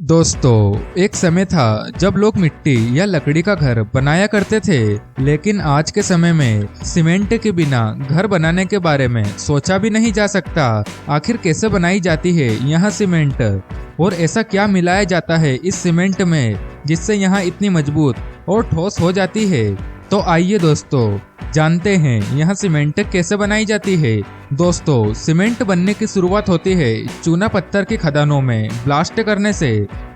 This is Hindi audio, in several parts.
दोस्तों, एक समय था जब लोग मिट्टी या लकड़ी का घर बनाया करते थे, लेकिन आज के समय में सीमेंट के बिना घर बनाने के बारे में सोचा भी नहीं जा सकता। आखिर कैसे बनाई जाती है यहाँ सीमेंट, और ऐसा क्या मिलाया जाता है इस सीमेंट में जिससे यहाँ इतनी मजबूत और ठोस हो जाती है। तो आइए दोस्तों, जानते हैं यहाँ सीमेंट कैसे बनाई जाती है। दोस्तों, सीमेंट बनने की शुरुआत होती है चूना पत्थर की खदानों में ब्लास्ट करने से।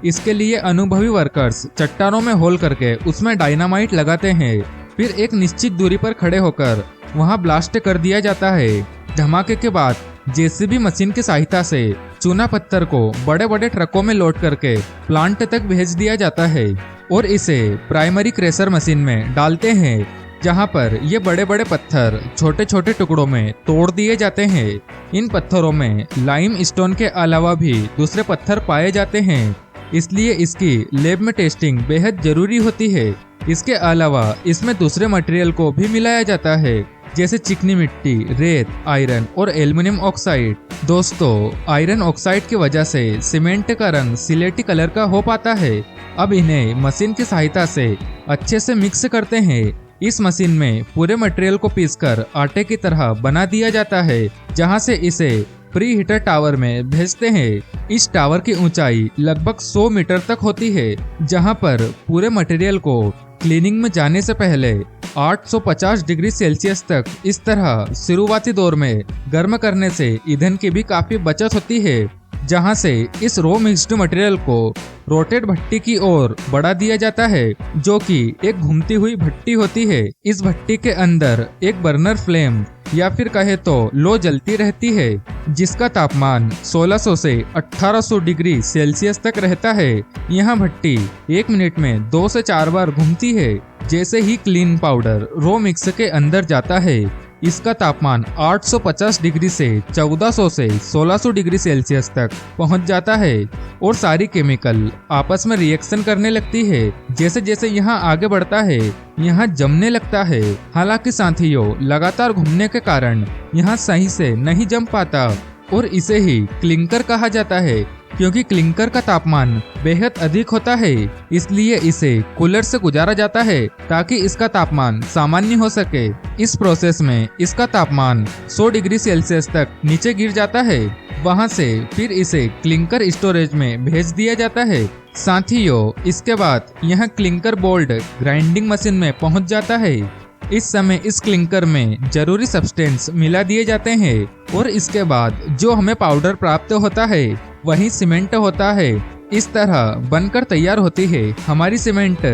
इसके लिए अनुभवी वर्कर्स चट्टानों में होल करके उसमें डायनामाइट लगाते हैं। फिर एक निश्चित दूरी पर खड़े होकर वहां ब्लास्ट कर दिया जाता है। धमाके के बाद जेसीबी मशीन की सहायता से चूना पत्थर को बड़े बड़े ट्रकों में लोड करके प्लांट तक भेज दिया जाता है और इसे प्राइमरी क्रेशर मशीन में डालते हैं, जहां पर ये बड़े बड़े पत्थर छोटे छोटे टुकड़ों में तोड़ दिए जाते हैं। इन पत्थरों में लाइम स्टोन के अलावा भी दूसरे पत्थर पाए जाते हैं, इसलिए इसकी लैब में टेस्टिंग बेहद जरूरी होती है। इसके अलावा इसमें दूसरे मटेरियल को भी मिलाया जाता है, जैसे चिकनी मिट्टी, रेत, आयरन और एल्युमिनियम ऑक्साइड। दोस्तों, आयरन ऑक्साइड की वजह से सीमेंट का रंग सिलेटी कलर का हो पाता है। अब इन्हें मशीन की सहायता से अच्छे से मिक्स करते हैं। इस मशीन में पूरे मटेरियल को पीसकर आटे की तरह बना दिया जाता है, जहां से इसे प्री हीटर टावर में भेजते हैं। इस टावर की ऊंचाई लगभग 100 मीटर तक होती है, जहां पर पूरे मटेरियल को क्लीनिंग में जाने से पहले 850 डिग्री सेल्सियस तक इस तरह शुरुआती दौर में गर्म करने से ईंधन की भी काफी बचत होती है, जहां से इस रो मिक्स्ड मटेरियल को रोटेट भट्टी की ओर बढ़ा दिया जाता है, जो कि एक घूमती हुई भट्टी होती है। इस भट्टी के अंदर एक बर्नर फ्लेम या फिर कहे तो लो जलती रहती है, जिसका तापमान 1600 से 1800 डिग्री सेल्सियस तक रहता है। यह भट्टी 1 मिनट में 2 से 4 बार घूमती है। जैसे ही क्लीन पाउडर रो मिक्स के अंदर जाता है, इसका तापमान 850 डिग्री से 1400 से 1600 डिग्री सेल्सियस तक पहुंच जाता है और सारी केमिकल आपस में रिएक्शन करने लगती है। जैसे जैसे यहाँ आगे बढ़ता है, यहाँ जमने लगता है। हालांकि साथियों, लगातार घूमने के कारण यहाँ सही से नहीं जम पाता और इसे ही क्लिंकर कहा जाता है, क्योंकि क्लिंकर का तापमान बेहद अधिक होता है। इसलिए इसे कूलर से गुजारा जाता है ताकि इसका तापमान सामान्य हो सके। इस प्रोसेस में इसका तापमान 100 डिग्री सेल्सियस तक नीचे गिर जाता है। वहां से फिर इसे क्लिंकर स्टोरेज में भेज दिया जाता है। साथियों, इसके बाद यह क्लिंकर बोल्ड ग्राइंडिंग मशीन में पहुंच जाता है। इस समय इस क्लिंकर में जरूरी सब्सटेंस मिला दिए जाते हैं और इसके बाद जो हमें पाउडर प्राप्त होता है वही सीमेंट होता है। इस तरह बनकर तैयार होती है हमारी सीमेंट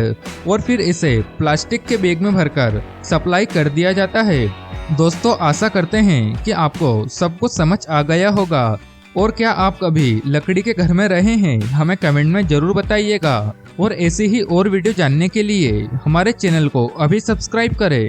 और फिर इसे प्लास्टिक के बैग में भरकर सप्लाई कर दिया जाता है। दोस्तों, आशा करते हैं कि आपको सब कुछ समझ आ गया होगा। और क्या आप कभी लकड़ी के घर में रहे हैं? हमें कमेंट में जरूर बताइएगा। और ऐसी ही और वीडियो जानने के लिए हमारे चैनल को अभी सब्सक्राइब करें।